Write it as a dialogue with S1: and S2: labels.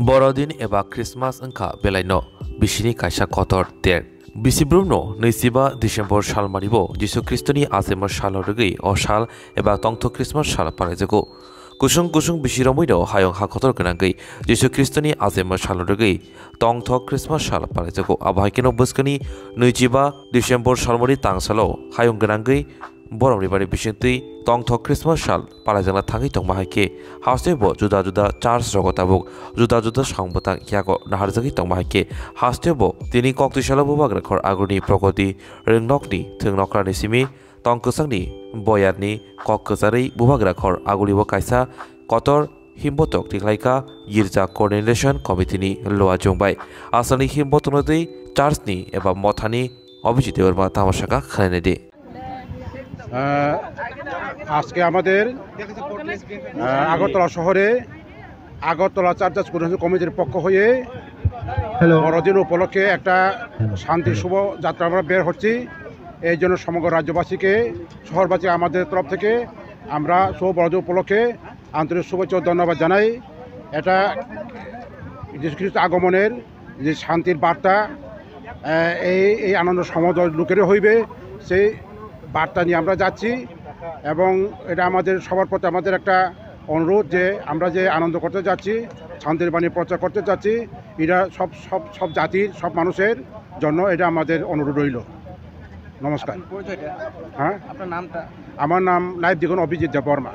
S1: बर'दिन एबा क्रिसमास अंखा बेलायनो बिसिनि कायसा कतर तेर बिसिब्रुमनो 25 डिसेम्बर सालमारिबो जिसु ख्रिस्टनि आजेमर सालरगै अ साल एबा तंथ क्रिसमास साल पालायजागौ गुसुं गुसुं बिसिरमैनो हायं हाखतर गोनांगै जिसु ख्रिस्टनि आजेमर सालरगै तंथ क्रिसमास साल पालायजागौ आबाहायकेनो बोसकनि 25 डिसेम्बर सालमारि तांसालो हायं गोनांगै बरमनि बारे बिसिंतै तंथ क्रिसमास साल पालायजाना थाङै तंबाहायके हास्टेबो जुदा जुदा चार्च रगताबुक जुदा जुदा संबतां यागो नाहारजागै तंबाहायके हास्टेबो दिनै कक्तिशाला बुबाग्राखर आगुनि प्रगति रोंनकनि थोंनक्रानि सिमी तंकसांनि बयारनि कक्कजारै बुबाग्राखर आगुलिबो कायसा कतर हिम्बतक थिख्लायका गिर्जा कोअर्डिनेशन कमिटिनि लोआ जंबाय आसामनि हिम्बतनदै चार्चनि एबा मथानि अभिजित देवरमा तामाशाका खालायनाय दे
S2: আজকে আমাদের আগরতলা শহরে আগরতলা চার্চ কোঅর্ডিনেশন কমিটির পক্ষ হয়ে বড়দিন উপলক্ষে একটা শান্তি শুভ যাত্রা আমরা বের হচ্ছি। এই জন্য সমগ্র রাজ্যবাসীকে শহরবাসী আমাদের তরফ থেকে আমরা শুভ বড়দিন উপলক্ষে আন্তরিক শুভেচ্ছা ও ধন্যবাদ জানাই। এটা যীশু খ্রিস্ট আগমনের যে শান্তির বার্তা, এই আনন্দ সমদল লোকেরই হইবে, সেই বার্তা নিয়ে আমরা যাচ্ছি। এবং এটা আমাদের সবার প্রতি আমাদের একটা অনুরোধ যে আমরা যে আনন্দ করতে যাচ্ছি, শান্তির বাণী প্রচার করতে যাচ্ছি, এটা সব সব সব জাতির সব মানুষের জন্য এটা আমাদের অনুরোধ রইল। নমস্কার। হ্যাঁ, আপনার নামটা? আমার নাম লাইভ দেখুন অভিজিৎ দেববর্মা।